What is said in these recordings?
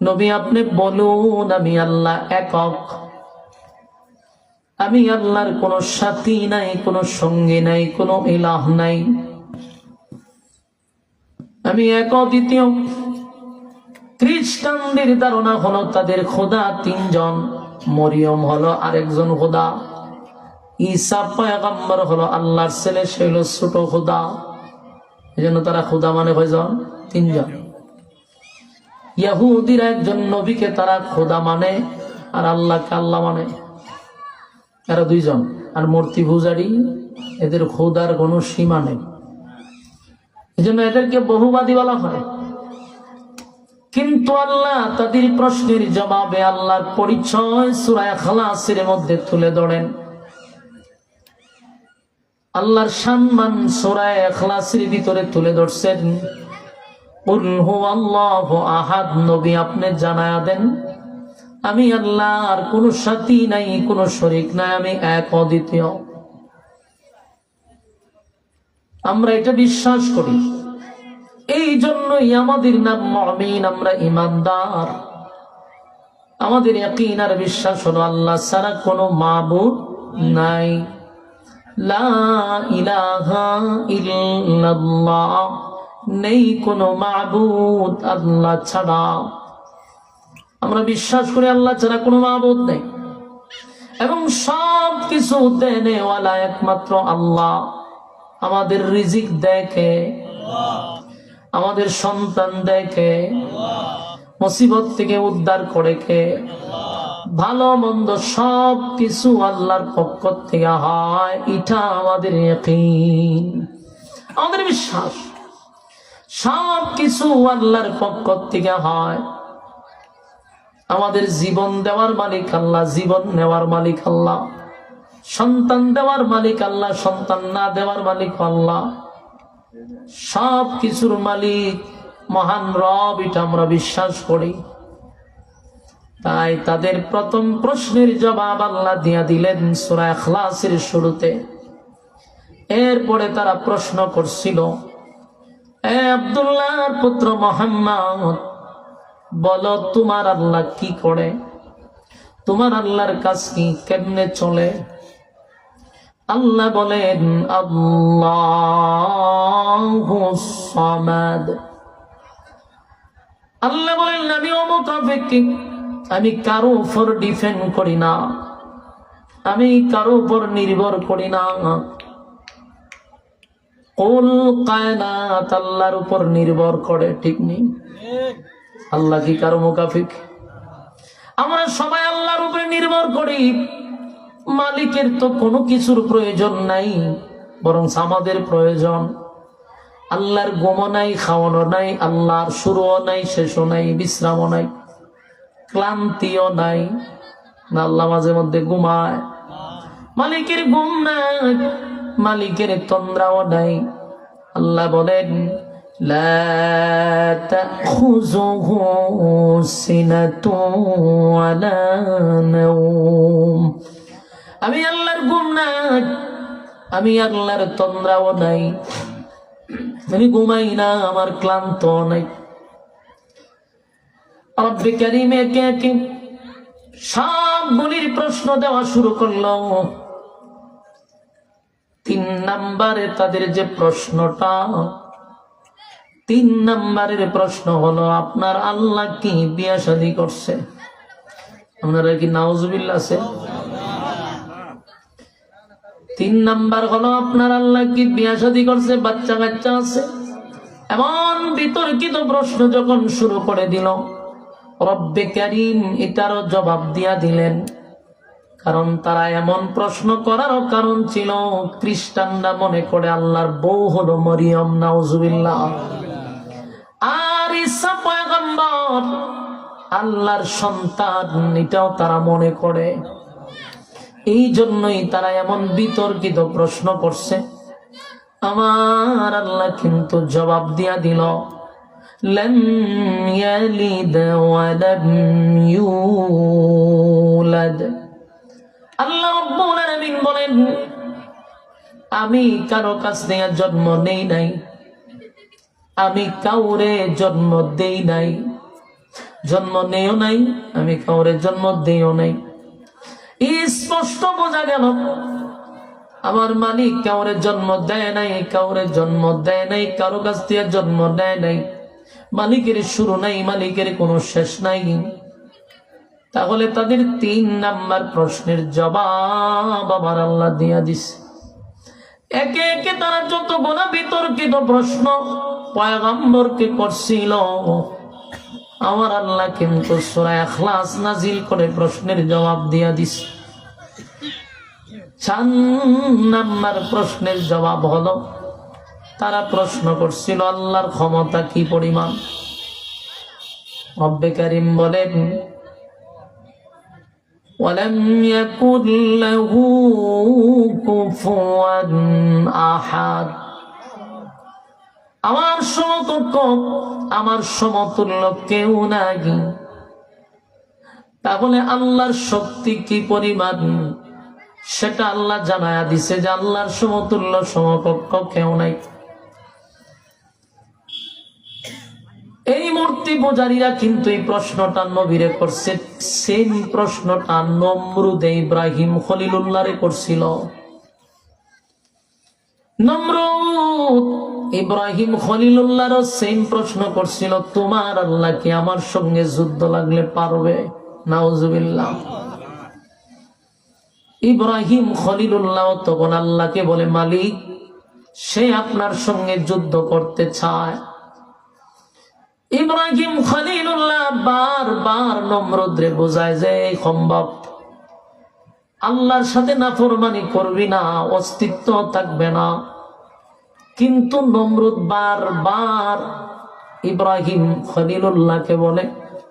নবী আপনি বলুন আমি আল্লাহ একক, আমি আল্লাহর কোনো সাথী নাই, কোনো সঙ্গী নাই, কোনো ইলাহ নাই, আমি এক অদ্বিতীয়। খ্রিস্টানদের ধারণা হলো তাদের খোদা তিনজন, মরিয়ম হলো আরেকজন খোদা, ঈসা পয়গম্বর হলো আল্লাহর ছেলে, সে হলো ছোট খোদা। এজন্য তারা খোদা মানে কয়জন? তিনজন। ইহুদিরা একজন নবীকে তারা খোদা মানে, আর আল্লাহকে আল্লাহ মানে, এরা দুইজন। আর মূর্তি পূজারী এদের খোদার কোনো সীমা নেই, এজন্য এদেরকে বহুবাদী বলা হয়। কিন্তু আল্লাহ তাদের প্রশ্নের জবাবে আল্লাহর পরিচয় সূরা ইখলাসের মধ্যে তুলে ধরেন। আল্লাহর সম্মান সূরা ইখলাসের ভিতরে তুলে ধরছেন। কুল হুয়াল্লাহু আহাদ, নবী আপনি জানায়া দেন আমি আল্লাহর কোনো সাথী নাই, কোনো শরীক নাই, আমি এক অদ্বিতীয়। আমরা এটা বিশ্বাস করি, এই জন্যই আমাদের নাম মুমিন, আমরা ঈমানদার। আমাদের ইয়াকিন আর বিশ্বাস হলো আল্লাহ ছাড়া কোনো মাবুদ নাই, লা ইলাহা ইল্লাল্লাহ, নেই কোনো মাবুদ আল্লাহ ছাড়া। আমরা বিশ্বাস করি আল্লাহ ছাড়া কোনো মাবুদ নেই, এবং সব কিছু দেনেওয়ালা একমাত্র আল্লাহ। আমাদের রিজিক দেখে, আমাদের সন্তান দেখে, মুসিবত থেকে উদ্ধার করে কে, ভালো মন্দ সব কিছু আল্লাহর পক্ষ থেকে হয়, এটা আমাদের ইয়াকিন, আমাদের বিশ্বাস। সব কিছু আল্লাহর পক্ষ থেকে হয়। আমাদের জীবন দেওয়ার মালিক আল্লাহ, জীবন নেওয়ার মালিক আল্লাহ, সন্তান দেওয়ার মালিক আল্লাহ, সন্তান না দেওয়ার মালিক আল্লাহ, সব কিছুর মালিক মহান রব, এটা আমরা বিশ্বাস করি। তাই তাদের প্রথম প্রশ্নের জবাব আল্লাহ দিয়া দিলেন সূরা ইখলাসের শুরুতে। এরপরে তারা প্রশ্ন করছিল, এ আব্দুল্লাহর পুত্র মুহাম্মদ, বলো তোমার আল্লাহ কি করে, তোমার আল্লাহর কাজ কি, কেমনে চলে? আল্লাহ বলেন আল্লাহুস সামাদ। আল্লাহ বলেন নবী ও মুতাফিক, আমি কারো উপর ডিপেন্ড করি না, আমি কারো উপর নির্ভর করি না। কুল কায়নাত আল্লাহর উপর নির্ভর করে, ঠিক নেই? আল্লাহ কি কারো মুকাফিক? আমরা সবাই আল্লাহর উপর নির্ভর করি। মালিকের তো কোনো কিছুর প্রয়োজন নাই, বরং আমাদের প্রয়োজন। আল্লাহর ঘুমও নাই, খাওয়ানো নাই, আল্লাহর শুরুও নাই, শেষও নাই, বিশ্রামও নাই, ক্লান্তিও নাই। না আল্লাহ মাঝে মধ্যে ঘুমায়? মালিকের ঘুম নাই, মালিকের তন্দ্রাও নাই। আল্লাহ বলেন লা তাখুযুহু সিনাতুন ওয়ালা নাওম। আমি আল্লাহর ঘুম নাই, আমি আল্লাহর তন্দ্রাও নাই, আমি ঘুমাই না, আমার ক্লান্ত নাই। রব্বে কারীম একে একে সবগুলির প্রশ্ন দেওয়া শুরু করলো। 3 নম্বরে তাদের যে প্রশ্নটা, 3 নম্বরের প্রশ্ন হলো আপনার আল্লাহ কি বিয়ে শাদী করছে? আপনারা কি নাউজুবিল্লাহ আছে? 3 নাম্বার হলো আপনার আল্লাহ কি বিয়ে শাদী করছে, বাচ্চা কাচ্চা আছে? এমন বিতর্কিত প্রশ্ন যখন শুরু করে দিল, রব্বে কারীম এটারও জবাব দিয়া দিলেন। কারণ তারা এমন প্রশ্ন করারও কারণ ছিল, খ্রিস্টানরা মনে করে আল্লাহর বউ হলো মরিয়ম, নাউজুবিল্লাহ। আর ঈসা পয়গম্বর আল্লাহর সন্তান, এটাও তারা মনে করে। এই জন্যই তারা এমন বিতর্কিত প্রশ্ন করছে। আমার আল্লাহ কিন্তু জবাব দিয়া দিল, লাম ইয়ালিদ ওয়া লাম ইউলাদ। আল্লাহ রাব্বুল আলামিন বলেন, আমি কারো কাছ থেকে জন্ম নেই নাই, আমি কাউরে জন্ম দেই নাই। জন্ম নেও নাই, আমি কাউরে জন্ম দিও নাই। স্পষ্ট বোঝা গেল আমার মালিক কাউরে জন্ম দেয় নাই, কাউরে জন্ম দেয় নাই, কারো কাছ থেকে জন্ম দেয় নাই। মালিকের শুরু নাই, মালিকের কোনো শেষ নাই। তাহলে তাদের 3 নাম্বার প্রশ্নের জবাব আমার আল্লাহ দিয়া দিছে। একে একে তারা যতগুলো বিতর্কিত প্রশ্ন পয়গম্বরকে করছিল, আমার আল্লাহ কিন্তু সূরা ইখলাস নাজিল করে প্রশ্নের জবাব দিয়া দিছে। 4 নাম্বার প্রশ্নের জবাব হলো, তারা প্রশ্ন করছিল আল্লাহর ক্ষমতা কি পরিমাণ। রব্বে কারীম বলেন, ওয়ালাম ইয়াকুল লাহু কুফুয়ান আহাদ, আমার সমকক্ষ, আমার সমতুল্য কেউ নাই। তাহলে আল্লাহর শক্তি কি পরিমাণ সেটা আল্লাহ জানায়া দিছে যে আল্লাহর সমতুল্য সমকক্ষ কেউ নাই। এই মূর্তি পূজারীরা কিন্তু এই প্রশ্নটা নবীরে করছে, সেম প্রশ্নটা নমরুদ ইব্রাহিম খলিলুল্লাহরে করছিল। নমরুদ ইব্রাহিম খলিলুল্লাহরও সেম প্রশ্ন করছিল, তোমার আল্লাহ কি আমার সঙ্গে যুদ্ধ লাগলে পারবে? নাউজুবিল্লাহ। ইব্রাহিম খলিলুল্লাহ তখন আল্লাহকে বলে, মালিক সে আপনার সঙ্গে যুদ্ধ করতে চায়। ইব্রাহিম খলিলুল্লাহ বারবার নমরুদরে বোঝায় যে সম্ভব, আল্লাহর সাথে নাফরমানি করবি না, অস্তিত্ব থাকবে না। কিন্তু নমরুদ বারবার ইব্রাহিম খলিলুল্লাহকে বলে,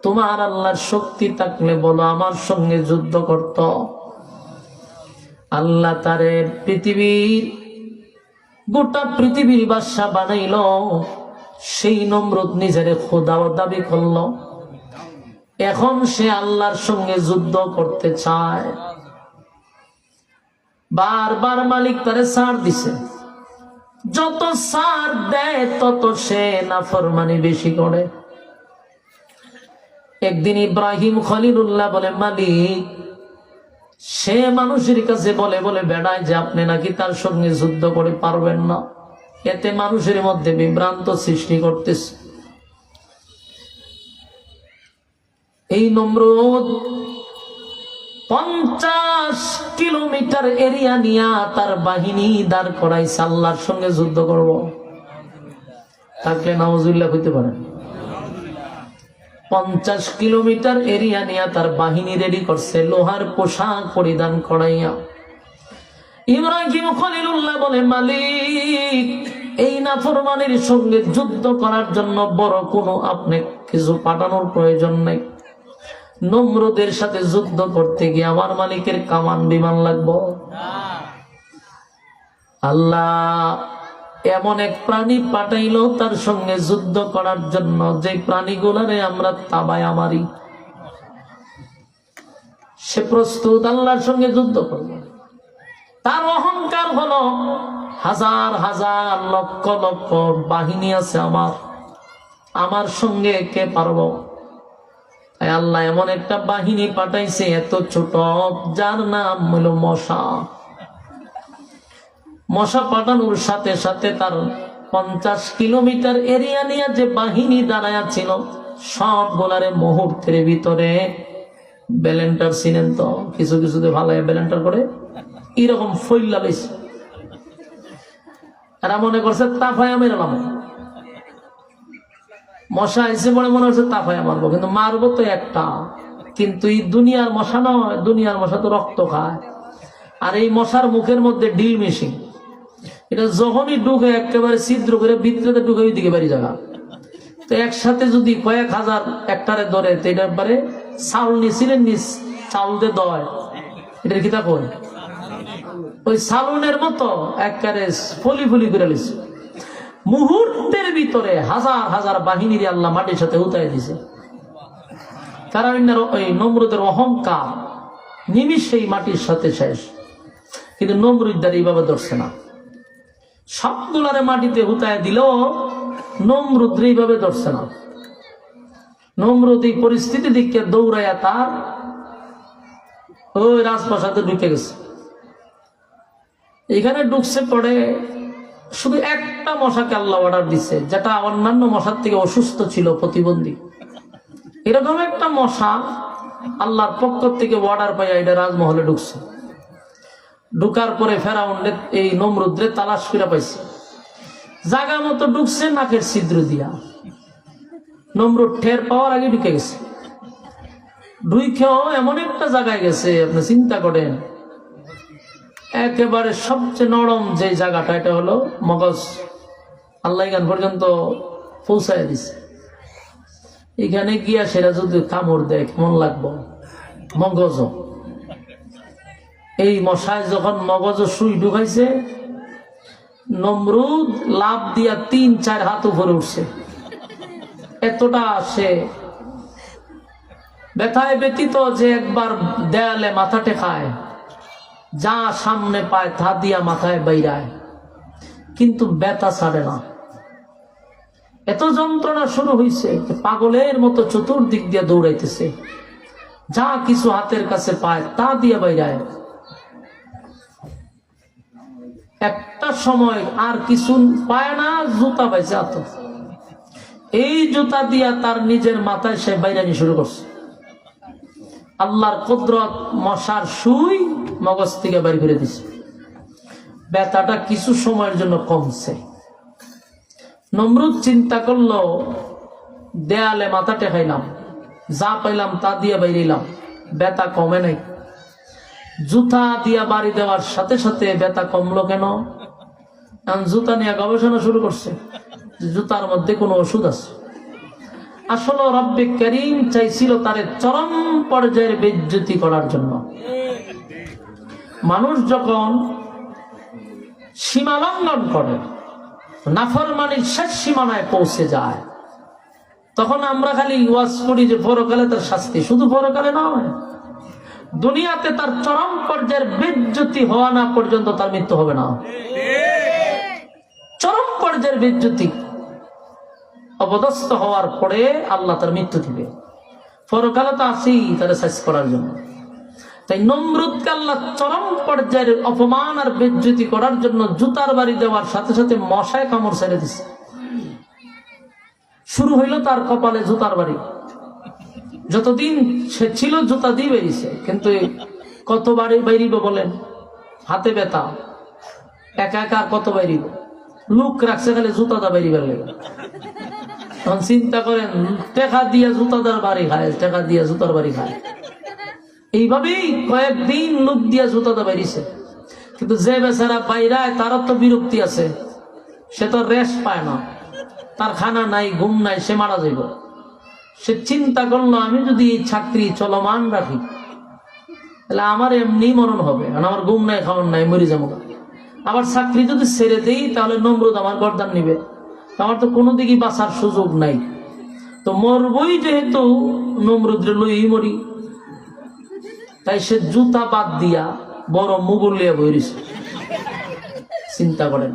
তোমার আল্লাহর শক্তি থাকলে বলো আমার সঙ্গে যুদ্ধ করত। আল্লাহ তারে গোটা পৃথিবীর বাদশা বানাইল। সেই নমরুদ নিজের খোদা দাবি করল, এখন সে আল্লাহর সঙ্গে যুদ্ধ করতে চায়। বারবার মালিক তারে ছাড় দিছে, যত ছাড় দেয় তত সে নাফরমানি বেশি করে। একদিন ইব্রাহিম খলিলুল্লাহ বলে, মালিক সে মানুষের কাছে বলে বলে বেড়ায় যে আপনি নাকি তার সঙ্গে যুদ্ধ করে পারবেন না, এতে মানুষের মধ্যে বিভ্রান্ত সৃষ্টি করতেছে। এই নমরুদ 50 কিলোমিটার এরিয়া নিয়ে তার বাহিনী দাঁড় করাইছে, আল্লাহর সঙ্গে যুদ্ধ করব। থাকলে নাউজুবিল্লাহ হইতে পারে। 50 কিলোমিটার এরিয়া নিয়ে তার বাহিনী রেডি করছে, লোহার পোশাক পরিধান করাইয়া। ইব্রাহিম খলিলুল্লাহ বলে, মালিক এই নাফরমানের সঙ্গে যুদ্ধ করার জন্য বড় কোনো আপনি কিছু পাঠানোর প্রয়োজন নাই। নমরুদের সাথে যুদ্ধ করতে গিয়ে আমার মালিকের কামান বিমান লাগবো। আল্লাহ এমন এক প্রাণী পাঠাইলো তার সঙ্গে যুদ্ধ করার জন্য, যে প্রাণীগুলারে আমরা তাবায়া মারি। সে প্রস্তুত আল্লাহর সঙ্গে যুদ্ধ করবে। তার অহংকার হলো হাজার হাজার লক্ষ লক্ষ বাহিনী আছে আমার সঙ্গে কে পারব। তাই আল্লাহ এমন একটা বাহিনী পাঠাইছে এত ছোট, যার নাম হলো মশা। মশা পাঠানোর সাথে সাথে তার 50 কিলোমিটার এরিয়া নিয়ে যে বাহিনী দাঁড়ায় ছিল সব গোলারে মুহূর্তের ভিতরে ব্যালেন্টার চিনেন তো, কিছু কিছুতে ভালো ব্যালেন্টার করে এরকম ফইল্লা লইছে। এরা মনে করছে তাফায়া মেরালাম, মশা এসে পরে মনে হচ্ছে তাফায়া মারবো, কিন্তু মারবো তো একটা। কিন্তু এই দুনিয়ার মশা নয়, দুনিয়ার মশা তো রক্ত খায়। আর এই মশার মুখের মধ্যে ডিল মেশিন, এটা যখনই ঢুকে একেবারে ছিদ্র করে ভিতরে ঢুকে ওই দিকে বাড়ি জায়গা। তো একসাথে যদি কয়েক হাজার একটারে ধরে, তো এটার পরে চাউল নিছিলেন চাউল দিয়ে দয়, এটার কি তা কয় ওই সালুনের মতো একবারে ফলি ফলি করে লিছে। মুহূর্তের ভিতরে হাজার হাজার বাহিনীর আল্লাহ মাটির সাথে উতাই দিছে। কারণ ওই নমরুদের অহংকার নিমিষেই মাটির সাথে শেষ। কিন্তু নমরুদদার এইভাবে ধরছে না, সবগুলারে মাটিতে হুতায় দিল, নমরুদ এইভাবে ধরছে না। নমরুদ এই পরিস্থিতি দেখে দৌড়াইয়া তার ওই রাজপ্রাসাদে ঢুকে গেছে। এখানে ঢুকছে পড়ে শুধু একটা মশাকে আল্লাহ অর্ডার দিছে, যেটা অন্যান্য মশার থেকে অসুস্থ ছিল, প্রতিবন্ধী। এরকম একটা মশা আল্লাহর পক্ষ থেকে অর্ডার পাইয়া এটা রাজমহলে ঢুকছে। ঢুকার পরে ফেরাউন এই নমরুদ্রে তালাশ করে পাইছে, জায়গা মতো ঢুকছে নাকের ছিদ্র দিয়া। নমরুদ ঠের পাওয়ার আগে ঢুকে গেছে। ঢুকেও এমন একটা জায়গায় গেছে, আপনি চিন্তা করেন, একেবারে সবচেয়ে নরম যে জায়গাটা, এটা হলো মগজ। আল্লাহ গান পর্যন্ত পৌঁছায় দিছে। এখানে গিয়া সেটা যদি কামড় দেয় কেমন লাগবো? মগজ। এই মশায় যখন মগজ সুই ঢুকাইছে, নমরুদ লাভ দিয়া 3-4 হাত উপরে উঠছে। এতটা সে ব্যথায় ব্যতীত যে একবার দেয়ালে মাথা টেকায়, যা সামনে পায় তা দিয়া মাথায় বাইরায়, কিন্তু ব্যথা ছাড়ে না। এত যন্ত্রণা শুরু হয়েছে, পাগলের মতো চতুর্দিক দিয়ে দৌড়াইতেছে, যা কিছু হাতের কাছে পায় তা দিয়ে বাইরায়। একটা সময় আর কিছু পায় না, জুতা পাইছে হাত। এই জুতা দিয়া তার নিজের মাথায় সে বাইরানি শুরু করছে। আল্লাহর কুদরত, মশার সুই মগজ থেকে বাইর করে দিছে। ব্যথাটা কিছু সময়ের জন্য কমছে। নমরুদ চিন্তা করলো, দেয়ালে মাথা টেকাইলাম, যা পাইলাম তা দিয়ে বাইরিলাম, ব্যথা কমে নাই। জুতা দিয়া বাড়ি দেওয়ার সাথে সাথে ব্যথা কমলো কেন? জুতা নিয়ে গবেষণা শুরু করছে, জুতার মধ্যে কোনো ওষুধ আছে। আসলে রব্বে করিম চাইছিল তারে চরম পর্যায়ের বেইজ্জতি করার জন্য। মানুষ যখন সীমা লঙ্ঘন করে, নাফরমানির শেষ সীমানায় পৌঁছে যায়, তখন আমরা খালি ওয়াজ করি যে পরকালে তার শাস্তি। শুধু পরকালে নয়, দুনিয়াতে তার চরম পর্যায়ের বেইজ্জতি হওয়া না পর্যন্ত তার মৃত্যু হবে না। চরম পর্যায়ের বেইজ্জতি অপদস্থ হওয়ার পরে আল্লাহ তার মৃত্যু দিবে। পরকালে তো আছেই তার শেষ করার জন্য। তাই নমরুদকে আল্লাহ চরম পর্যায়ের অপমান আর বেইজ্জতি করার জন্য জুতার বাড়ি দেওয়ার সাথে সাথে মশায় কামড় ছেড়ে দিছে। শুরু হইল তার কপালে জুতার বাড়ি। যতদিন সে ছিল জুতা দিয়ে বেরিয়েছে, কিন্তু কত বাড়ি বাইরিব বলেন? হাতে ব্যথা, একা একা কত বাইরিব? লুক রাখছে খালি জুতা দা বাইরিবার লেগে। তখন চিন্তা করেন, টেকা দিয়া জুতাদার বাড়ি খায়, টেকা দিয়া জুতার বাড়ি খায়। এইভাবেই কয়েকদিন লোক দিয়া জুতাদা বাইরিছে। কিন্তু যে বেচারা বাইরায় তারও তো বিরক্তি আছে, সে তো রেস্ট পায় না, তার খানা নাই, ঘুম নাই, সে মারা যাইব। সে চিন্তা করলো, আমি যদি এই চাকরি চলমান রাখি তাহলে আমার এমনি মরণ হবে, আর আমার ঘুম নাই, খাওয়ান নাই, মরি যাবো। আবার চাকরি যদি ছেড়ে দেই তাহলে নমরুদ আমার গর্দান নিবে, আমার তো কোনো দিকে বাঁচার সুযোগ নাই। তো মরবই যেহেতু, নমরুদ্রে লই মরি। তাই সে জুতা বাদ দিয়া বড় মুগুর লিয়া বইছে। চিন্তা করেন,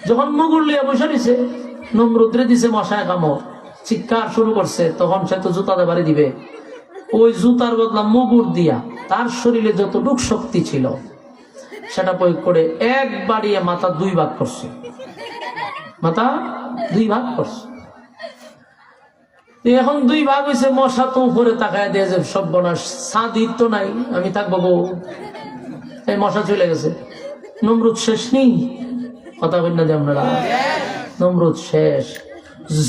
যখন মুগুর লিয়া বসে দিছে, নমরুদ্রে দিছে মশায় কামড়, চিৎকার শুরু করছে, তখন সে তো জুতাতে বাড়ি দিবে। ওই জুতার বদলা মুগুর দিয়া তার শরীরে যতটুক শক্তি ছিল সেটা প্রয়োগ করে এক বাড়িয়ে মাথা 2 ভাগ করছে। মাথা 2 ভাগ করছে। এখন 2 ভাগ হয়েছে, মশা তো উপরে তাকায় দিয়ে যে সব বনাস, ছাদি তো নাই, আমি থাকবো বউ। এই মশা চলে গেছে। নমরুদ শেষ নেই, কথা বল না যে আপনারা, নমরুদ শেষ।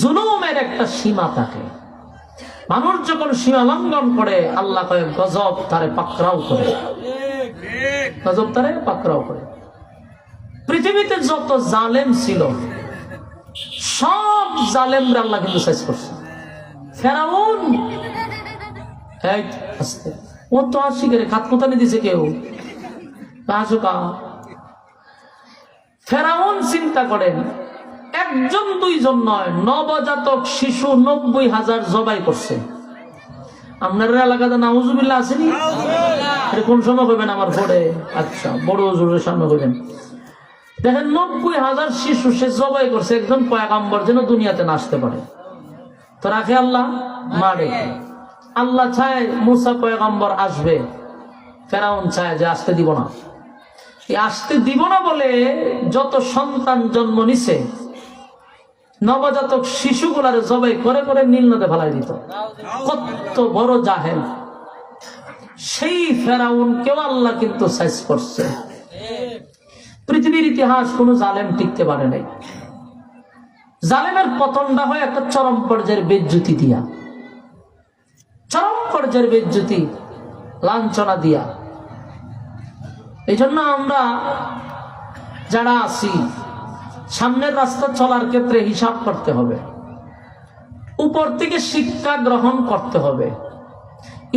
জুলুমের একটা সীমা থাকে। মানুষ যখন সীমা লঙ্ঘন করে, আল্লাহ কয়ে গজব তারে পাকড়াও করে, গজব তারে পাকড়াও করে। পৃথিবীতে যত জালেম ছিল, সব জালেমরা আল্লাহ কিন্তু শেষ করছে। ফেরাউন আসতে, ও তো আসি করে খাতকুতানি দিছে কেউ, ফেরাউন চিন্তা করেন, 1-2 নয়, নবজাতক শিশু 90,000 জবাই করছে। আপনার এলাকাতে নাউজুবিল্লাহ আসেনি? কোন সময় করবেন আমার পরে? আচ্ছা, বড় হুজুরের সামনে করবেন। দেখেন, 90,000 শিশু সে জবাই করছে, একজন পয়গাম্বর যেন দুনিয়াতে না আসতে পারে। তো রাখে আল্লাহ? মারে। আল্লাহ চায় মুসা পয়গম্বর আসবে, ফেরাউন চায় যে আসতে দিব না। এই আসতে দিব না বলে যত সন্তান জন্ম নিছে নবজাতক শিশুগুলারে জবাই করে করে নীল নদে ফেলাই দিত। কত বড় জাহেল! সেই ফেরাউন কেউ আল্লাহ কিন্তু সাইজ করছে। পৃথিবীর ইতিহাস কোন জালেম টিকতে পারে নাই। জালেমের পতনটা হয় একটা চরম পর্যায়ের বেজ্জতি দিয়া, চরম পর্যায়ের বেজ্জতি, লাঞ্ছনা দিয়া। এই জন্য আমরা যারা আছি সামনের রাস্তা চলার ক্ষেত্রে হিসাব করতে হবে, উপর থেকে শিক্ষা গ্রহণ করতে হবে।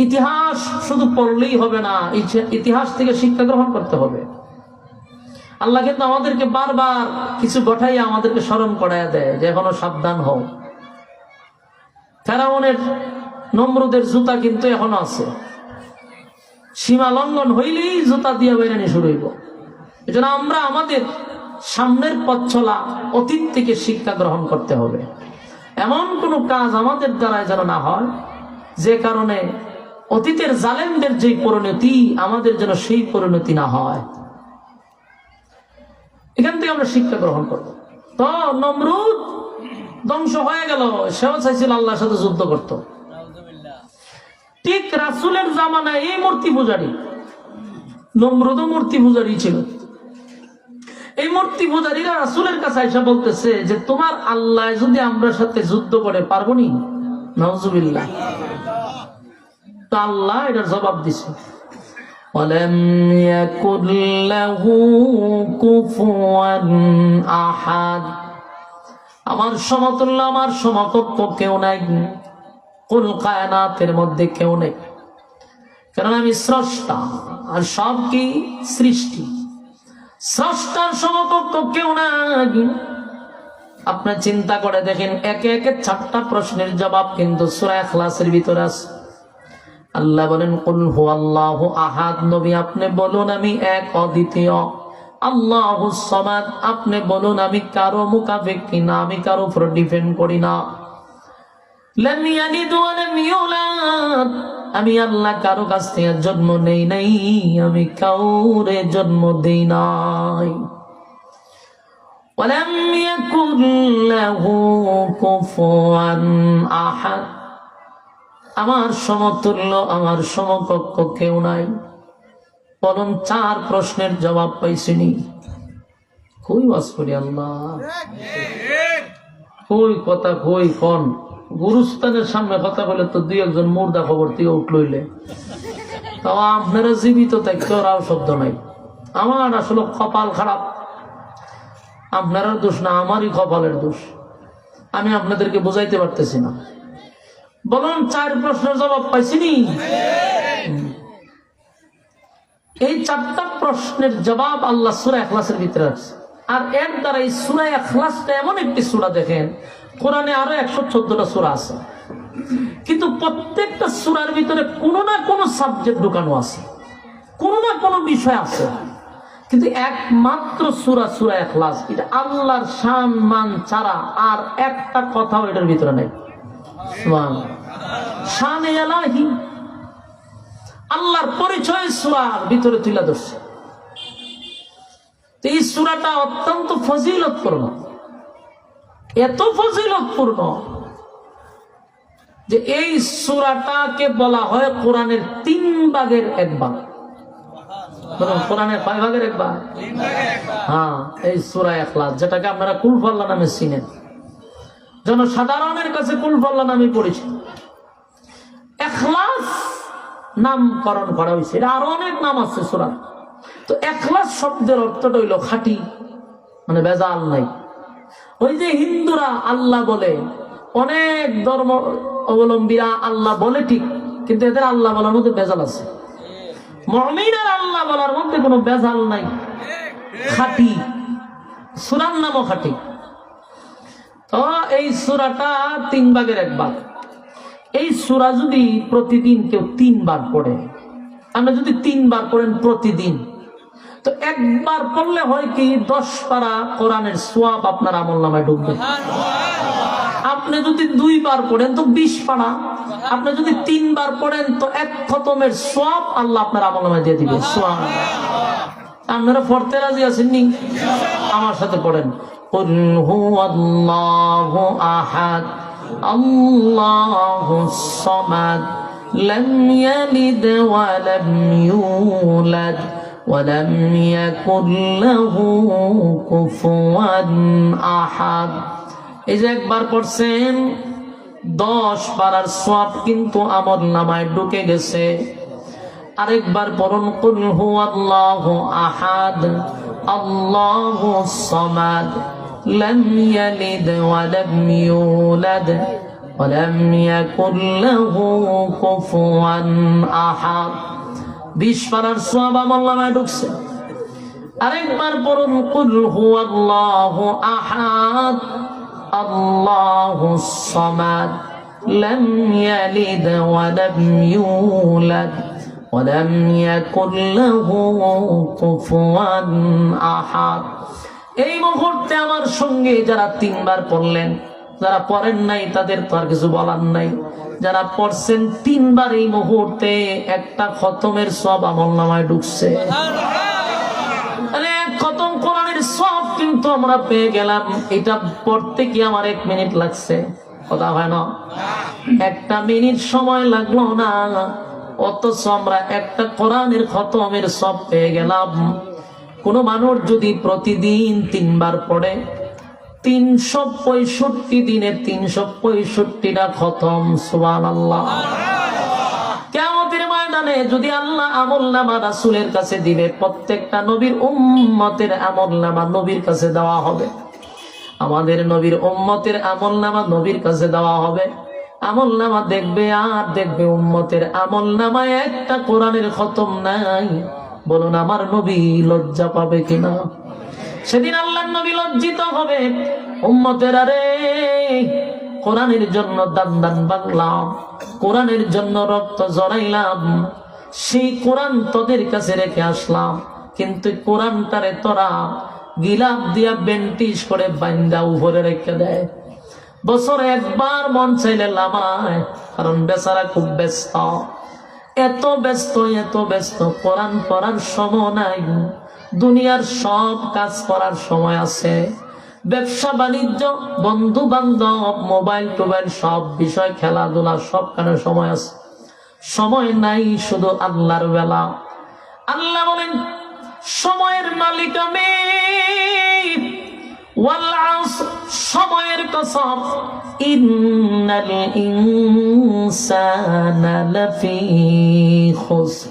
ইতিহাস শুধু পড়লেই হবে না, ইতিহাস থেকে শিক্ষা গ্রহণ করতে হবে। আল্লাহ কিন্তু আমাদেরকে বারবার কিছু ঘটাইয়া আমাদেরকে স্মরণ করাইয়া দেয় যে এখনো সাবধান হও। ফেরাউনের নমরুদের জুতা কিন্তু এখনো আছে, সীমা লঙ্ঘন হইলেই জুতা দিয়ে বেরানি শুরু হইব। এই জন্য আমরা আমাদের সামনের পথ চলা অতীত থেকে শিক্ষা গ্রহণ করতে হবে। এমন কোন কাজ আমাদের দ্বারা যেন না হয় যে কারণে অতীতের জালেমদের যে পরিণতি আমাদের যেন সেই পরিণতি না হয়। এখান থেকে আমরা শিক্ষা গ্রহণ করব। তো নমরুদ ধ্বংস হয়ে গেল, সেও চাইছিল আল্লাহর সাথে যুদ্ধ করত। ঠিক রাসূলের জামানায় এই মূর্তি পূজারী, নমরুদও মূর্তি পূজারী ছিল। এই মূর্তি পূজারীরা রাসূলের কাছে এসে বলতেছে যে তোমার আল্লাহ যদি আমরা সাথে যুদ্ধ করে পারবো নি? নাউজুবিল্লাহ। তো আল্লাহ এটার জবাব দিছে, ওয়ালাম ইয়াকুল লাহু কুফুয়ান আহাদ, আমার সমতুল্য, আমার সমকক্ষ কেউ নাই, কুল কায়নাতের মধ্যে কেউ নেই। কারণ আমি স্রষ্টা, আর সব কি সৃষ্টি, স্রষ্টার সমকক্ষ কেউ নাই। আপনি চিন্তা করে দেখেন, একে একে 4টা প্রশ্নের জবাব কিন্তু সূরা ইখলাসের ভিতরে আছে। আল্লাহ বলেন কুল হুয়াল্লাহু আহাদ, নবী আপনি বলুন আমি এক অদ্বিতীয়। আল্লাহুস সামাদ, আপনি বলুন আমি কারো মুখাপেক্ষী না, আমি কারো উপর ডিপেন্ড করি না। লাম ইয়ালিদ ওয়া লাম ইউলাদ, আমি আল্লাহ কারো কাছ থেকে জন্ম নেই নাই, আমি কাউরে জন্ম দেই নাই। ওয়ালাম ইয়াকুল লাহু কুফুয়ান আহাদ, আমার সমতুল্য, আমার সমকক্ষ কেউ নাই। বলুন 4 প্রশ্নের জবাব পাইছিনি? কই ওয়াজ করি আল্লাহ, কই কথা, কই কোন গুরুস্থানের সামনে কথা বলে তো 2-1 মুর্দা খবর থেকে উঠলইলে, তাও আপনারা জীবিত থাকতে ওরাও শব্দ নাই। আমার আসলে কপাল খারাপ, আপনারা দোষ না, আমারই কপালের দোষ। আমি আপনাদেরকে বোঝাইতে পারতেছি না। বলুন 4 প্রশ্নের জবাব পাইছিনি? এই 4টা প্রশ্নের জবাব আল্লাহ সূরা ইখলাসের ভিতরে আছে। আর এর দ্বারা এই সূরা ইখলাসটা এমন একটি সূরা, দেখেন কোরআনে আরো 114টা সূরা আছে, কিন্তু প্রত্যেকটা সূরার ভিতরে কোনো না কোনো সাবজেক্ট ঢুকানো আছে, কোনো না কোনো বিষয় আছে। কিন্তু একমাত্র সূরা ইখলাস, এটা আল্লাহর শান মান ছাড়া আর একটা কথাও এটার ভিতরে নাই। সুবহানাল্লাহ, শানে ইলাহি, আল্লাহর পরিচয় সূরার ভিতরে তুলে ধরছে। এই সূরাটা অত্যন্ত ফজিলতপূর্ণ, এত ফজিলতপূর্ণ যে এই সূরাটাকে বলা হয় কোরআনের 3 ভাগের 1 ভাগ। কোরআনের কয় ভাগের 1 ভাগ? হ্যাঁ, এই সূরা ইখলাস, যেটাকে আপনারা কুল আল্লাহ নামে চিনেন, জনসাধারণের কাছে কুল আল্লাহ নামে পরিচিত। ইখলাস নামকরণ করা হয়েছে, এটা আরো অনেক নাম আছে সূরা। তো ইখলাস শব্দের অর্থটা হইল খাঁটি, মানে ভেজাল নাই। ওই যে হিন্দুরা আল্লাহ বলে, অনেক ধর্ম অবলম্বীরা আল্লাহ বলে ঠিক, কিন্তু এদের আল্লাহ বলার মধ্যে ভেজাল আছে। মুমিনের আল্লাহ বলার মধ্যে কোনো ভেজাল নাই, খাঁটি, সূরার নামও খাঁটি। তো এই সূরাটা 3 ভাগের 1 ভাগ। এই সূরা যদি প্রতিদিন কেউ 3 বার পড়ে, আমরা যদি 3 বার পড়েন প্রতিদিন, তো 1 বার পড়লে হয় কি 10 পারা কোরআনের সওয়াব আপনার আমলনামায় ঢুকবে। আপনি যদি 2 বার পড়েন তো 20 পারা, আপনি যদি 3 বার পড়েন তো 1 খতমের সওয়াব আল্লাহ আপনার আমলনামায় দিয়ে দিবে। সুবহানাল্লাহ। আপনারা পড়তে রাজি আছেন নি? আমার সাথে পড়েন, কুল হুয়াল্লাহু আহাদ আল্লাহুস সামাদ লাম ইয়ালিদ ওয়া লাম ইউলাদ ওয়া লাম ইয়াকুল লাহু কুফুয়ান আহাদ। এই যে একবার পড়ছেন 10 পারার সওয়াব কিন্তু আমলনামায় ঢুকে গেছে। আরেকবার পড়ুন, কুল হুয়াল্লাহু আহাদ আল্লাহুস সামাদ লাম ইয়ালিদ ওয়া লাম ইউলাদ ওয়া লাম ইয়াকুল লাহু কুফুয়ান আহাদ। 20 পারার সওয়াব আমলনামায় ঢুকছে। আরেকবার পড়ুন, কুল হুয়াল্লাহু আহাদ আল্লাহুস সামাদ লাম ইয়ালিদ ওয়া লাম ইউলাদ ওয়া লাম ইয়াকুল লাহু কুফুয়ান আহাদ। এই মুহূর্তে আমার সঙ্গে যারা 3 বার পড়লেন, যারা পড়েন নাই তাদের তো আর কিছু বলার নাই। যারা পড়ছেন 3 বার এই মুহূর্তে একটা খতমের সওয়াব আমলনামায় ঢুকছে। খতম কোরআনের সওয়াব কিন্তু আমরা পেয়ে গেলাম। এটা পড়তে কি আমার 1 মিনিট লাগছে? কথা হয় না, 1 মিনিট সময় লাগলো না, অথচ আমরা একটা কোরআনের খতমের সওয়াব পেয়ে গেলাম। কোন মানুষ যদি প্রতিদিন 3 বার পড়ে, 365 দিনে 365টা খতম। সুবহানাল্লাহ। কিয়ামতের ময়দানে যদি আল্লাহ আমলনামা রাসূলের কাছে দিবে, প্রত্যেকটা নবীর উম্মতের আমলনামা নবীর কাছে দেওয়া হবে। আমাদের নবীর উম্মতের আমলনামা নবীর কাছে দেওয়া হবে। আমলনামা দেখবে আর দেখবে উম্মতের আমলনামায় একটা কোরআনের খতম নাই। বলুন আমার নবী লজ্জা পাবে কিনা? সেদিন আল্লাহর নবী লজ্জিত হবে। উম্মতের আরে কোরআনের জন্য দান দান বাংলাম, কোরআনের জন্য রক্ত জড়াইলাম, সেই কোরআন তোদের কাছে রেখে আসলাম, কিন্তু কোরআনটারে তোরা গিলাপ দিয়া বেন্টিশ করে বাইন্দা উপরে রেখে দেয়। বছরে 1 বার মন চাইলে লামায়, কারণ বেচারা খুব ব্যস্ত, এত ব্যস্ত কোরআন পড়ার সময় নাই। দুনিয়ার সব কাজ করার সময় আছে, ব্যবসা বাণিজ্য, বন্ধু বান্ধব, মোবাইল টোবাইল, সব বিষয়, খেলাধুলা, সবখানে সময় আছে। সময় নাই শুধু আল্লাহর বেলা। আল্লাহ বলেন সময়ের মালিক আমি, ওয়াল আসর, সময়ের কসম, ইন্নাল ইনসানা লাফি খুসর।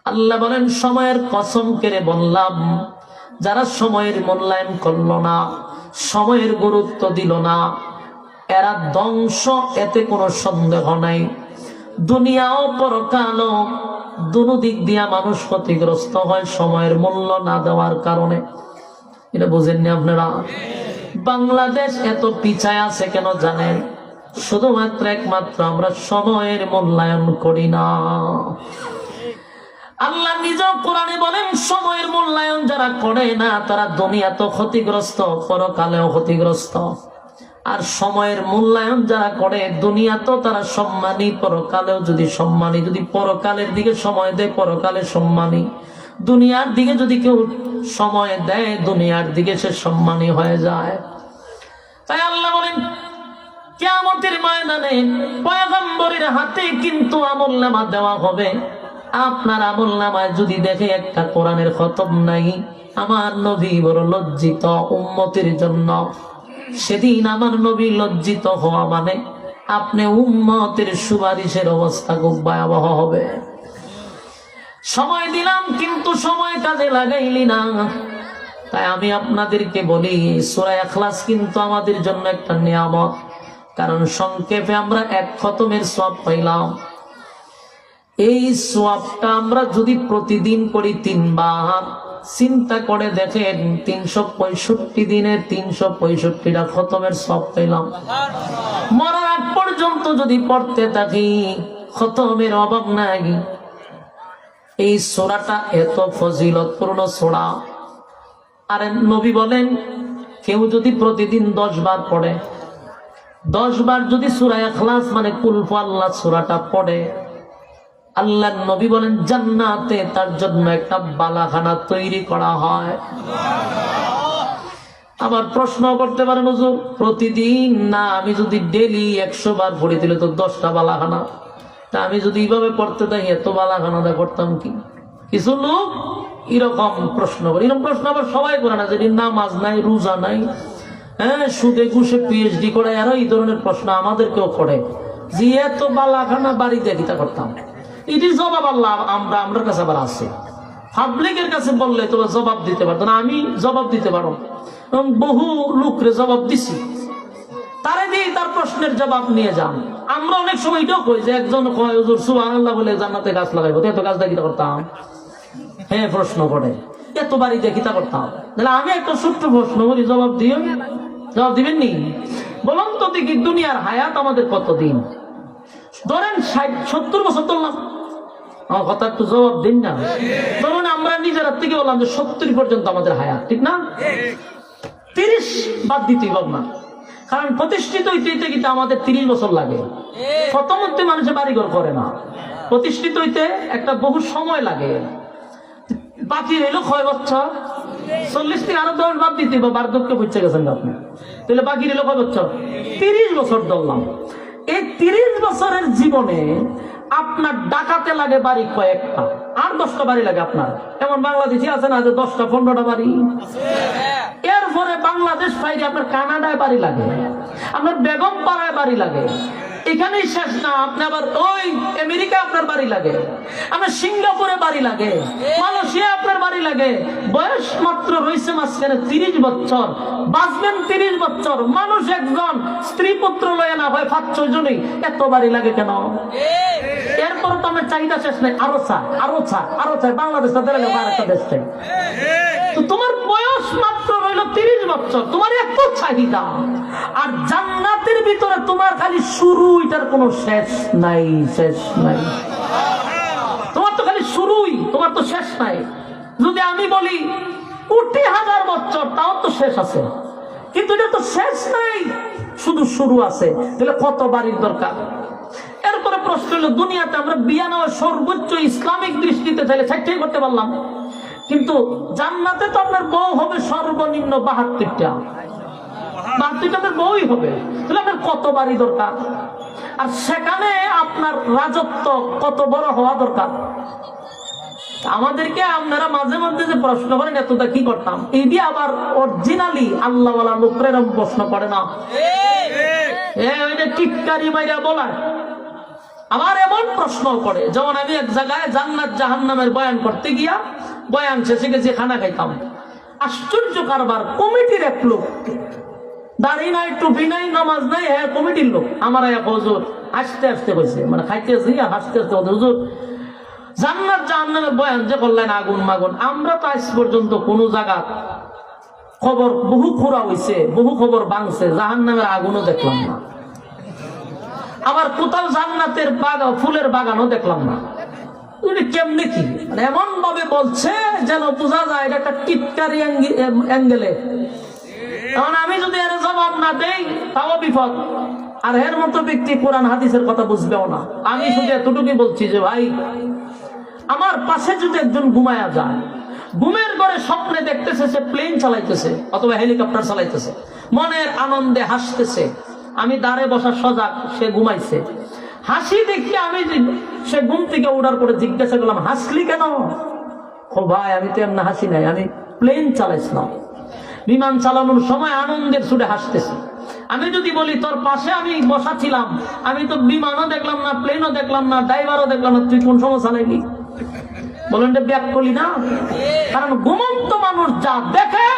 আল্লাহ বলেন সময়ের কসম করে বললাম, যারা সময়ের মূল্যায়ন করলো না, সময়ের গুরুত্ব দিল না, এরা ধ্বংস, এতে কোনো সন্দেহ নাই। দুনিয়াও পরকালও দুনো দিক দিয়া মানুষ ক্ষতিগ্রস্ত হয় সময়ের মূল্য না দেওয়ার কারণে। এটা বুঝেননি আপনারা? বাংলাদেশ এত পিছায় আছে কেন জানেন? শুধুমাত্র একমাত্র আমরা সময়ের মূল্যায়ন করি না। আল্লাহ নিজেও কোরআনে বলেন সময়ের মূল্যায়ন যারা করে না তারা দুনিয়াতেও ক্ষতিগ্রস্ত, পরকালেও ক্ষতিগ্রস্ত। আর সময়ের মূল্যায়ন যারা করে দুনিয়াতেও তারা সম্মানী, পরকালেও যদি সম্মানী। যদি পরকালের দিকে সময় দেয় পরকালে সম্মানী, দুনিয়ার দিকে যদি কেউ সময় দেয় দুনিয়ার দিকে সে সম্মানী হয়ে যায়। তাই আল্লাহ বলেন কিয়ামতের ময়দানে পয়গম্বরের হাতে কিন্তু আমলনামা দেওয়া হবে। আপনার আমলনামায় যদি দেখে একটা কোরআনের খতম নাই, আমার নবী বড় লজ্জিত উম্মতের জন্য। সেদিন আমার নবী লজ্জিত হওয়া মানে আপনি উম্মতের সুপারিশের অবস্থা খুব ভয়াবহ হবে। সময় দিলাম কিন্তু সময় কাজে লাগাইলি না। তাই আমি আপনাদেরকে বলি সূরা ইখলাস কিন্তু আমাদের জন্য একটা নিয়ামত, কারণ সংক্ষেপে আমরা 1 খতমের সওয়াব পাইলাম। এই সওয়াবটা আমরা যদি প্রতিদিন করি 3 বার, চিন্তা করে দেখেন 365 দিনে 365টা খতমের সওয়াব পেলাম। মরার আগ পর্যন্ত যদি পড়তে থাকি খতমের অভাব নাই। এই সূরাটা এত ফজিলতপূর্ণ সূরা। আর নবী বলেন কেউ যদি প্রতিদিন 10 বার পড়ে, 10 বার যদি সূরা ইখলাস মানে কুল আল্লাহ সূরাটা পড়ে, আল্লাহর নবী বলেন জান্নাতে তার জন্য একটা বালাখানা তৈরি করা হয়। আবার প্রশ্ন করতে পারেন হুজুর প্রতিদিন না, আমি যদি ডেইলি 100 বার পড়ে দিলে তো 10টা বালাখানা, তা আমি যদি এইভাবে পড়তে থাকি এত বালাখানাটা করতাম কি? কিছু লোক এরকম প্রশ্ন করে। এরকম প্রশ্ন আবার সবাই করে না, যদি নামাজ নাই, রোজা নাই, হ্যাঁ, সুদে ঘুষে পিএইচডি করে, আরো এই ধরনের প্রশ্ন আমাদেরকেও করে যে এত বালাখানা বাড়িতে গীতা করতাম। এটির জবাব আল্লাহ আমরা কাছে আবার আছে। পাবলিকের কাছে বললে তো জবাব দিতে পারতো না, আমি জবাব দিতে পারো, এবং বহু লোকরে জবাব দিছি, তারে দিয়ে তার প্রশ্নের জবাব নিয়ে যান। আমরা অনেক সময় এটাও কই যে একজন কয় হুজুর সুবহানাল্লাহ বলে জান্নাতে গাছ লাগাইবো, এত গাছ দিয়ে করতাম, হ্যাঁ প্রশ্ন করে এত বাড়িতে কিতা করতাম। তাহলে আমি একটা ছোট্ট প্রশ্ন করি, জবাব দিও, জবাব দিবেন নি? বলুন তো দেখি দুনিয়ার হায়াত আমাদের কতদিন? ধরেন 60-70 বছর ধরলাম, আমার কথা একটু জবাব দিন না। ধরুন আমরা নিজের থেকে বললাম যে 70 পর্যন্ত আমাদের হায়াত, ঠিক না? 30 বাদ দিতেই পাব না, কারণ প্রতিষ্ঠিত হইতে কিন্তু আমাদের 30 বছর লাগে। প্রথমত মানুষের বাড়িঘর করে না, প্রতিষ্ঠিত হইতে একটা বহু সময় লাগে। বাকি রইল কয় বছর? 40 থেকে আরো 10 বাদ দিতে বা বার্ধক্য বুঝতে গেছেন আপনি, তাহলে বাকি রইল কয় বছর? 30 বছর ধরলাম। এই 30 বছরের জীবনে আপনার ডাকাতে লাগে বাড়ি কয়েকটা, আর 10টা বাড়ি লাগে আপনার। এমন বাংলাদেশি আছে না যে 10টা-15টা বাড়ি? এরপরে বাংলাদেশ বাইরে আপনার কানাডায় বাড়ি লাগে, আপনার বেগম পাড়ায় বাড়ি লাগে। এখানেই শেষ না, আপনি আবার ওই আমেরিকা আপনার বাড়ি লাগে, আপনার সিঙ্গাপুরে বাড়ি লাগে, মালয়েশিয়া আপনার বাড়ি লাগে। বয়স মাত্র রয়েছে মাঝখানে 30 বছর, বাঁচবেন 30 বছর। মানুষ একজন স্ত্রী পুত্র লয়ে না হয় 5-6 জনই, এত বাড়ি লাগে কেন? এরপর তো আমার চাহিদা শেষ নাই, আরো চা, আরো চা, আরো চাই। বাংলাদেশ আরেকটা দেশ চাই। তো তোমার বয়স মাত্র রইল 30 বছর, তোমার এত চাহিদা। আর জান্নাতের ভিতরে তোমার খালি শুরু, এটার কোনো শেষ নাই, শেষ নাই। তোমার তো খালি শুরুই, তোমার তো শেষ নাই। যদি আমি বলি কোটি হাজার বছর, তাও তো শেষ আছে, কিন্তু এটা তো শেষ নাই, শুধু শুরু আছে। তাহলে কত বাড়ির দরকার? এরপরে প্রশ্ন হলো, দুনিয়াতে আমরা বিয়া নেওয়া সর্বোচ্চ ইসলামিক দৃষ্টিতে চাইলে 60টাই করতে পারলাম, কিন্তু জান্নাতে তো আপনার বউ হবে সর্বনিম্ন 72টা, 72টা আপনার বউই হবে। তাহলে আপনার কত বাড়ি দরকার? আর সেখানে আপনার রাজত্ব কত বড় হওয়া দরকার? আমাদেরকে আপনারা মাঝে মধ্যে যে প্রশ্ন করেন এতটা কি করতাম, এই দিয়ে আবার অরিজিনালি আল্লাহওয়ালা লোকরা এরকম প্রশ্ন করে না, টিটকারি মাইরা বলায়। আবার এমন প্রশ্ন করে, যেমন আমি এক জায়গায় জান্নাত জাহান্নামের বয়ান করতে গিয়া বয়ান শেষে গেছি, খানা খাইতাম। আশ্চর্য কারবার, কমিটির এক লোক, দাড়ি নাই, টুপি নাই, নামাজ নাই, হ্যাঁ কমিটির লোক, আমার এক হুজুর হাসতে হাসতে কইছে, মানে খাইতে হাসতে হাসতে, হুজুর জান্নাত জাহান্নামের বয়ান যে করলেন আগুন মাগুন, আমরা তো আজ পর্যন্ত কোন জায়গা খবর, বহু খোরা হইছে, বহু খবর ভাঙছে, জাহান্নামের আগুনও দেখলাম না, আবার কোথাও জান্নাতের বাগান, ফুলের বাগানও দেখলাম না। কেমনে কি এমন ভাবে বলছে যেন বোঝা যায় এটা একটা টিটকারি অ্যাঙ্গেলে। এখন আমি যদি এর জবাব না দেই তাও বিপদ। আর এর মতো ব্যক্তি কোরআন হাদিসের কথা বুঝবেও না। আমি শুধু এতটুকুই বলছি যে ভাই, আমার পাশে যদি একজন ঘুমায়া যায়, ঘুমের ঘরে স্বপ্নে দেখতেছে সে প্লেন চালাইতেছে অথবা হেলিকপ্টার চালাইতেছে, মনের আনন্দে হাসতেছে, আমি দাঁড়ে বসা সজাগ, সে ঘুমাইছে, হাসি দেখি আমি সে ঘুম থেকে উঠার পরে জিজ্ঞাসা করলাম হাসলি কেন? ও ভাই আমি তো এমনি হাসি নাই, আমি প্লেন চালাইছিলাম, বিমান চালানোর সময় আনন্দের সুরে হাসতেছি। আমি যদি বলি তোর পাশে আমি বসা ছিলাম, আমি তো বিমানও দেখলাম না, প্লেনও দেখলাম না, ড্রাইভারও দেখলাম না, তুই কোন সময় চালাইলি? বলেন ব্যাক করলি না? কারণ ঘুমন্ত মানুষ যা দেখে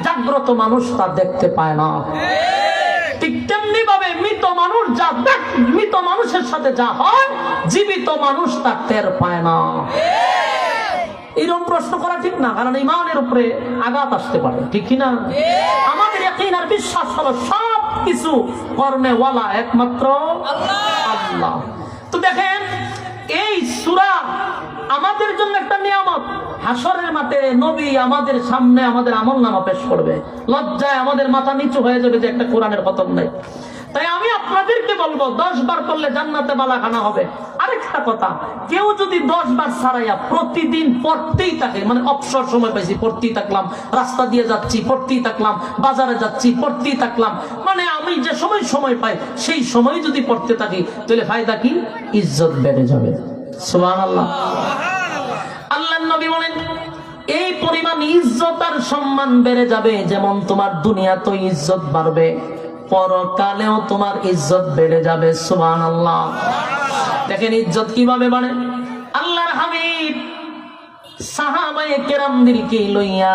জাগ্রত মানুষ তা দেখতে পায় না। ঠিক তেমনি ভাবে মৃত মানুষ যা দেখ, মৃত মানুষের সাথে যা হয় জীবিত মানুষ তা টের পায় না। এরকম প্রশ্ন করা ঠিক না, কারণ ইমানের উপরে আঘাত আসতে পারে, ঠিক কিনা? আমাদের ইয়াকিন আর বিশ্বাস হলো সব কিছু করনেওয়ালা একমাত্র আল্লাহ। তো দেখেন এই সূরা আমাদের জন্য একটা নিয়ামত। হাসরের মাঠে নবী আমাদের সামনে আমাদের আমলনামা পেশ করবে, লজ্জায় আমাদের মাথা নিচু হয়ে যাবে যে একটা কোরআনের খতম নাই। তাই আমি আপনাদেরকে বলবো 10 বার করলে জান্নাতে বালাখানা হবে। আরেকটা কথা, কেউ যদি 10 বার ছাড়াইয়া প্রতিদিন পড়তেই থাকে, মানে অবসর সময় পাইছি পড়তেই থাকলাম, রাস্তা দিয়ে যাচ্ছি পড়তেই থাকলাম, বাজারে যাচ্ছি পড়তেই থাকলাম, মানে আমি যে সময় পাই সেই সময় যদি পড়তে থাকি, তাহলে ফায়দা কি? ইজ্জত বেড়ে যাবে। সুবহানাল্লাহ। আল্লাহর নবী বলেন এই পরিমাণ ইজ্জত আর সম্মান বেড়ে যাবে, যেমন তোমার দুনিয়াতে ইজ্জত বাড়বে, পরকালেও তোমার ইজ্জত বেড়ে যাবে। সুবহানাল্লাহ। দেখেন ইজ্জত কিভাবে বাড়ে। আল্লাহর হাবিব সাহাবায়ে কেরামদেরকে লইয়া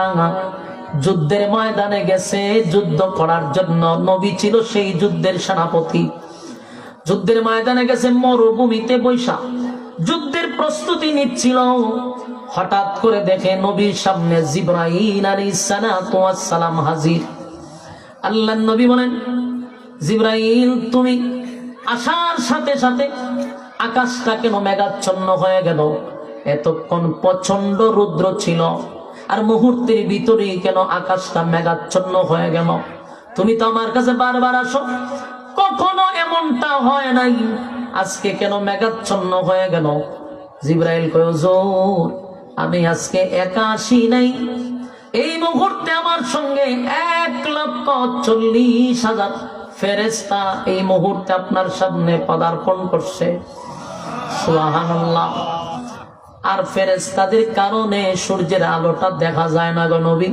যুদ্ধের ময়দানে গেছে যুদ্ধ করার জন্য। নবী ছিল সেই যুদ্ধের সেনাপতি। যুদ্ধের ময়দানে গেছে, মরুভূমিতে বৈশা যুদ্ধের প্রস্তুতি নিচ্ছিল। হঠাৎ করে দেখে নবীর সামনে জিবরাইল আলাইহিস সালাম হাজির। আল্লাহর নবী বলেন, জিবরাইল তুমি আসার সাথে সাথে আকাশটা কেন মেঘাচ্ছন্ন হয়ে গেল? এতক্ষণ প্রচন্ড রৌদ্র ছিল, আর মুহূর্তের ভিতরেই কেন আকাশটা মেঘাচ্ছন্ন হয়ে গেল? তুমি তো আমার কাছে বারবার আসো, কখনো এমনটা হয় নাই, আজকে কেন মেঘাচ্ছন্ন হয়ে গেল? জিবরাইল কয়, হুজুর আমি আজকে একা আসি নাই, এই মুহূর্তে আমার সঙ্গে 1,40,000 ফেরেশতা এই মুহূর্তে আপনার সামনে পদার্পণ করছে। সুবহানাল্লাহ। আর ফেরেশতাদের কারণে সূর্যের আলোটা দেখা যায় না গো নবী।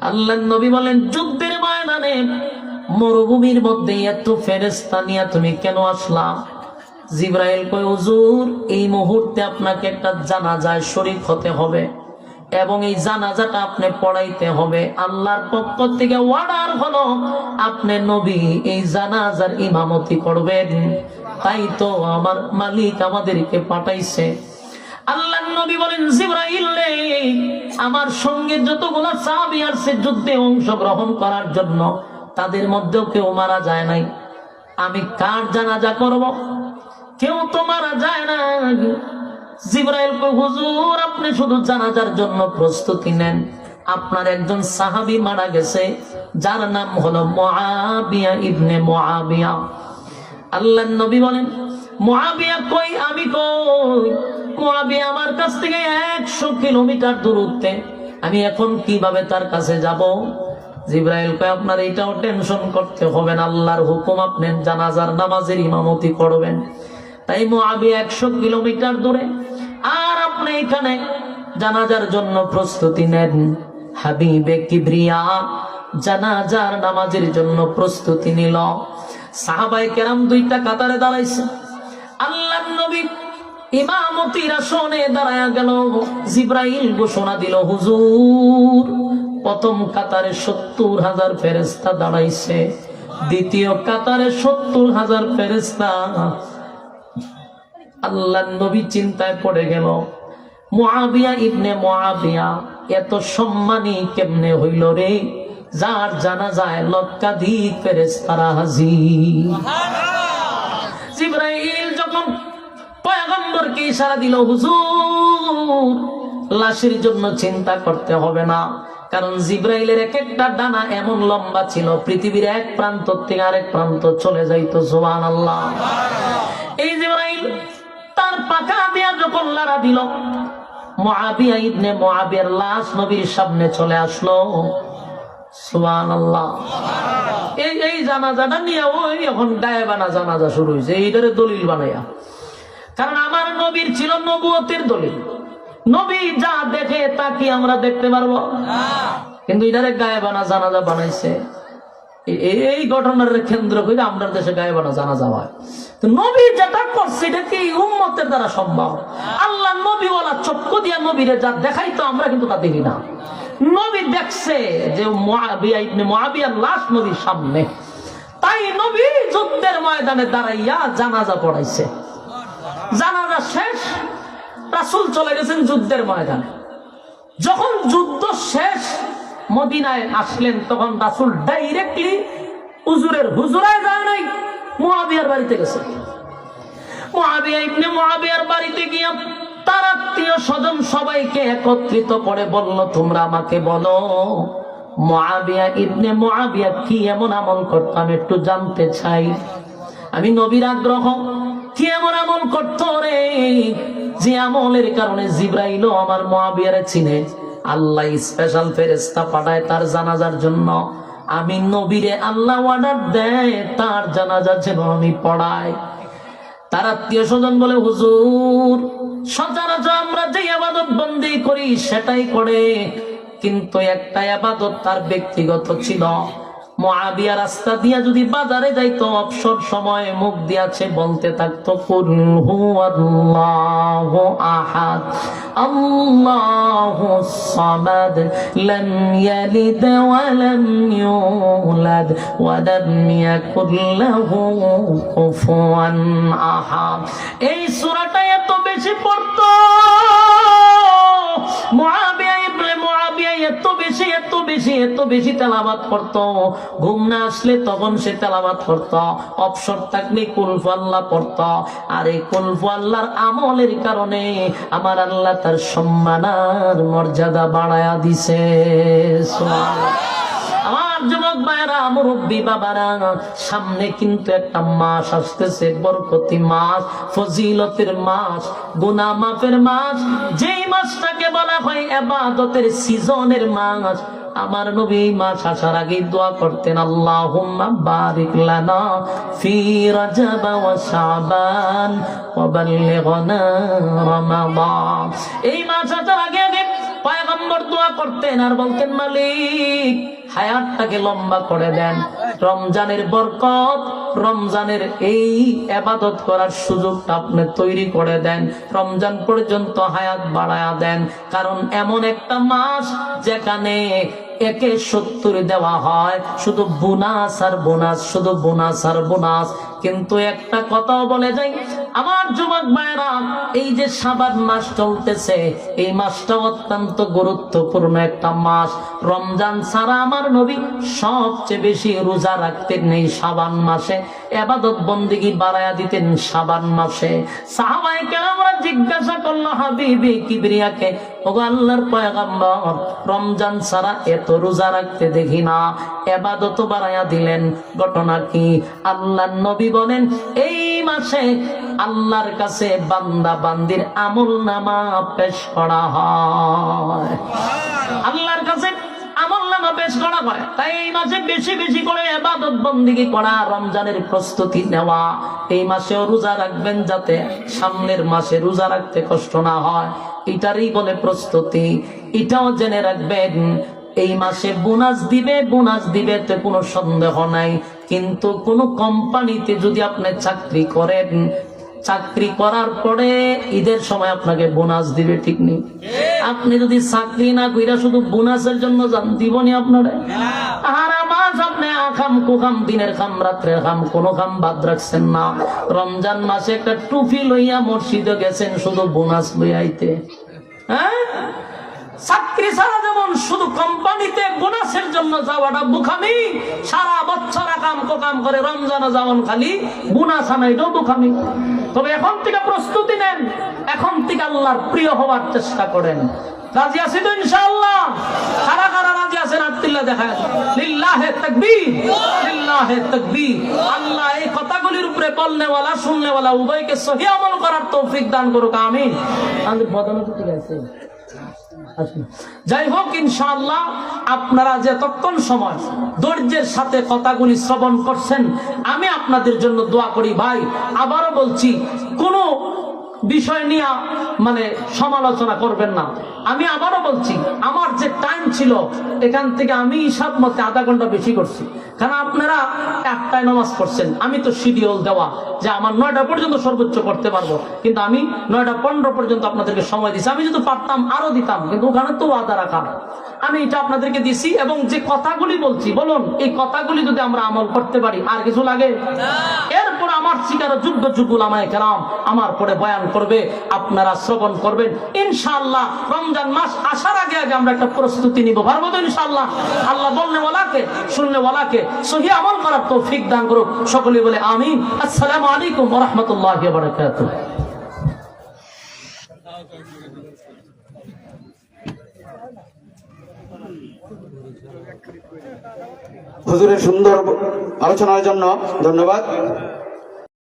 আল্লাহর নবী বলেন, যুদ্ধের ময়দানে মরুভূমির মধ্যে এত ফেরেশতা নিয়ে তুমি কেন আসলা? জিবরাইল কয়, হুজুর এই মুহূর্তে আপনাকে একটা জানাজায় শরীক হতে হবে, এবং এই জানাজাটা আপনি পড়াইতে হবে। আল্লাহর পক্ষ থেকে অর্ডার হলো আপনি নবী এই জানাজার ইমামতি করবেন, তাই তো আমার মালিক আমাদেরকে পাঠাইছে। আল্লাহর নবী বলেন, জিবরাইল রে, আমার সঙ্গে যতগুলো সাহাবী আসছে যুদ্ধে অংশগ্রহণ করার জন্য, তাদের মধ্যেও কেউ মারা যায় নাই, আমি কার জানাজা করব? কেউ তো মারা যায় না। জিবরাইল কয়, হুজুর আপনি শুধু জানাজার জন্য প্রস্তুতি নেন, আপনার একজন সাহাবী মারা গেছে যার নাম হলো মুআবিয়া ইবনে মুআবিয়া। আল্লাহর নবী বলেন, মুআবিয়া কই? আমি কই? মুআবিয়া আমার কাছ থেকে 100 কিলোমিটার দূরত্বে, আমি এখন কিভাবে তার কাছে যাব? জিবরাইল কয়, আপনার এটাও টেনশন করতে হবে না, আল্লাহর হুকুম আপনি জানাজার নামাজের ইমামতি করবেন। তাই মুআবিয়া 100 কিলোমিটার দূরে, আর আপনি এখানে জানাজার জন্য প্রস্তুতি নেন। হাবিবে কিবরিয়া জানাজার নামাজের জন্য প্রস্তুতি নিল। সাহাবায়ে কেরাম 2টা কাতারে দাঁড়াইছে। আল্লাহর নবী ইমামতির আসনে দাঁড়ায়া গেল। জিবরাইল ঘোষণা দিল, হুজুর প্রথম কাতারে 70,000 ফেরেশতা দাঁড়াইছে, দ্বিতীয় কাতারে 70,000 ফেরেশতা। আল্লাহর নবী চিন্তায় পড়ে গেল, মুআবিয়া ইবনে মুআবিয়া এত সম্মানী কেমনে হইল রে, যার জানাজায় লক্ষাধিক ফেরেশতারা হাজির। জিবরাইল যখন পয়গম্বরকে ইশারা দিল, হুজুর লাশের জন্য চিন্তা করতে হবে না, কারণ জিবরাইলের এক একটা ডানা এমন লম্বা ছিল পৃথিবীর এক প্রান্ত থেকে আরেক প্রান্ত চলে যাইতো। সুবহানাল্লাহ। এই জিবরাইল তার পাখা দিয়া যখন লাড়া দিল, মুআবিয়া ইবনে মুআবিয়ার লাশ নবীর সামনে চলে আসলো। সুবহানাল্লাহ। এই জানাজাটা নিয়ে ওই এখন গায়েবানা জানাজা শুরু হয়েছে, এইটারে দলিল বানাইয়া। কারণ আমার নবীর ছিল নবুয়তের দলিল, নবী যা দেখে তা কি আমরা দেখতে পারবো? কিন্তু এটারে গায়েবানা জানাজা বানাইছে। এই ঘটনার কেন্দ্র করে আমরা দেশে গায়েবানা জানাজা হয়। তো নবী যেটা করছে এটা কি উম্মতের দ্বারা সম্ভব? আল্লাহ নবী ওয়ালা চক্ষু দিয়া নবীরে যা দেখাইতো আমরা কিন্তু তা দেখি না। নবী দেখছে যে মুআবিয়া ইবনে মুআবিয়ার লাশ নবীর সামনে, তাই নবী যুদ্ধের ময়দানে দাঁড়াইয়া জানাজা পড়াইছে। জানাজা শেষ, রাসূল চলে গেছেন যুদ্ধের ময়দানে। যখন যুদ্ধ শেষ মদিনায় আসলেন, তখন রাসূল ডাইরেক্টলি হুজুরের হুজুরায় যায় নাই, মুআবিয়ার বাড়িতে গেছে। মুআবিয়া ইবনে মুআবিয়ার বাড়িতে গিয়া তার আত্মীয় স্বজন সবাইকে একত্রিত করে বলল, তোমরা আমাকে বলো মুআবিয়া ইবনে মুআবিয়া কি এমন আমল করত আমি একটু জানতে চাই। আমি নবীর আগ্রহ, কি এমন আমল করত রে যে আমলের কারণে জিবরাইলও আমার মুআবিয়ারে চিনে। আল্লাহ স্পেশাল ফেরেশতা পাঠায় তার জানাজার জন্য। আমি নবীরে আল্লাহ অর্ডার দেয় তার জানাজা যেন আমি পড়াই। তার আত্মীয় স্বজন বলে, হুজুর সচরাচর আমরা যে ইবাদত বন্দি করি সেটাই করে, কিন্তু একটা ইবাদত তার ব্যক্তিগত ছিল। মুআবিয়া রাস্তা দিয়া যদি বাজারে যাইতো অবসর সময় মুখ দিয়াছে বলতে থাকতো কুল হুয়াল্লাহু আহাদ আল্লাহুস সামাদ লাম ইয়ালিদ ওয়া লাম ইউলাদ ওয়া লাম ইয়াকুল লাহু কুফুয়ান আহাদ। এই সূরাটা এত বেশি পড়তো মুআবিয়া ইবনে মুআবিয়া, এত বেশি তেলাওয়াত করতো। ঘুম না আসলে তখন সে তেলাওয়াত করতো, অবসর থাকলে কুল হু আল্লাহ পড়তো। আর এই কুল হু আল্লাহর আমলের কারণে আমার আল্লাহ তার সম্মান আর মর্যাদা বাড়ায়া দিছে। সুবহানাল্লাহ। আমার যুবক ভাইরা, মুরব্বী বাবারা, সামনে কিন্তু একটা মাস আসতেছে, বরকতি মাস, ফজিলতের মাস, গুনাহ মাফের মাস, যেই মাসটাকে বলা হয় ইবাদতের সিজনের মাস। আমার নবী মাস আসার আগে দোয়া করতেন, আল্লাহুম্মা বারিক লানা ফি রাজাব ওয়া শাবান ওয়া বাল্লিগনা রমাদান। এই মাস আসার আগে পয়গম্বর দোয়া করতেন আর বলতেন, মালিক হায়াতটাকে লম্বা করে দেন, রমজানের বরকত, রমজানের এই ইবাদত করার সুযোগটা আপনি তৈরি করে দেন, রমজান পর্যন্ত হায়াত বাড়ায়া দেন। কারণ এমন একটা মাস যেখানে একে 70 দেওয়া হয়, শুধু বোনাস আর বোনাস, শুধু বোনাস আর বোনাস। কিন্তু একটা কথাও বলে যাই আমার যুবক ভাইরা, এই যে শাবান মাস চলতেছে, এই মাসটা অত্যন্ত গুরুত্বপূর্ণ একটা মাস। রমজান ছাড়া আমার নবী সবচেয়ে বেশি রোজা রাখতেন এই শাবান মাসে, ইবাদত বন্দেগী বাড়ায়া দিতেন শাবান মাসে। সাহাবায়ে কেরামরা জিজ্ঞাসা করলো হাবিবে কিবরিয়াকে, ওগো আল্লাহর পয়গম্বর, রমজান ছাড়া এত রোজা রাখতে দেখি না, ইবাদত বাড়ায়া দিলেন, ঘটনা কি? আল্লাহর নবী বলেন, এই মাসে আল্লাহর কাছে বান্দা বান্দির আমলনামা পেশ করা হয়, আল্লাহর কাছে আমলনামা পেশ করা হয়। তাই এই মাসে বেশি বেশি করে ইবাদত বন্দেগী করা, রমজানের প্রস্তুতি নেওয়া। এই মাসেও রোজা রাখবেন যাতে সামনের মাসে রোজা রাখতে কষ্ট না হয়, এটারই বলে প্রস্তুতি। এটাও জেনে রাখবেন, এই মাসে বোনাস দিবে তো কোনো সন্দেহ নাই। কিন্তু কোন কোম্পানিতে যদি আপনি চাকরি করেন, চাকরি করার পরে ঈদের সময় আপনাকে বোনাস দিবে, ঠিক নেই? আপনি যদি চাকরি না কইরা শুধু বোনাসের জন্য যান, দিবনি আপনারে? সারা মাস আপনি আখাম কুখাম, দিনের খাম রাত্রের খাম, কোনো খাম বাদ রাখছেন না। রমজান মাসে একটা টুপি লইয়া মসজিদে গেছেন শুধু বোনাস লইয়া আইতে। হ্যাঁ, চাকরি ছাড়া যেমন শুধু কোম্পানিতে বোনাসের জন্য যাওয়াটা বুখামি, সারা বছর কাম কোকাম করে রমজানে যাওয়ান খালি বোনাস আনা, এটাও বুখামি। তবে এখন থেকে প্রস্তুতি নেন, এখন থেকে আল্লাহর প্রিয় হওয়ার চেষ্টা করেন। রাজি আছি তো ইনশাআল্লাহ? কারা কারা রাজি আছেন? আব্দুল্লাহ দেখায়, লিল্লাহে তাকবীর, লিল্লাহে তাকবীর। আল্লাহ এই কথাগুলির উপরে বলনেওয়ালা শুননেওয়ালা উভয়কে সহি আমল করার তৌফিক দান করুক, আমিন। আমাদের বদন ঠিক আছে। যাই হোক, ইনশাআল্লাহ আপনারা যতক্ষণ সময় ধৈর্যের সাথে কথাগুলি শ্রবণ করছেন, আমি আপনাদের জন্য দোয়া করি। ভাই, আবারও বলছি, কোনো বিষয় নিয়ে সমালোচনা করবেন না। আমি আবারও বলছি, আমার যে টাইম ছিল এখান থেকে আমি হিসাব মতে আধা ঘন্টা বেশি করছি, কারণ আপনারা একটায় নামাজ পড়ছেন। আমি তো শিডিউল দেওয়া যে আমার 9টা পর্যন্ত সর্বোচ্চ করতে পারবো, কিন্তু আমি 9:15 পর্যন্ত আপনাদেরকে সময় দিচ্ছি। আমি যদি পারতাম আরো দিতাম, কিন্তু ওখানে তো আদা রাখা, আমি এটা আপনাদেরকে দিছি। এবং যে কথাগুলি বলছি, বলুন এই কথাগুলি যদি আমরা আমল করতে পারি, আর কিছু লাগে? এরপর আমার শিকার যুদ্ধ যুগুল আমায় কেরাম আমার পরে বয়ান করবে, আপনারা শ্রবণ করবেন ইনশাআল্লাহ। রমজান মাস আসার আগে আগে আমরা একটা প্রস্তুতি নিব, পারবো তো ইনশাআল্লাহ? আল্লাহ বলনে ওয়ালাকে শুননে ওয়ালাকে সহি আমল করার তৌফিক দান করুক। সকলে বলে আমিন। আসসালামু আলাইকুম ওয়া রাহমাতুল্লাহি ওয়া বারাকাতুহু। হুজুরের সুন্দর আলোচনার জন্য ধন্যবাদ।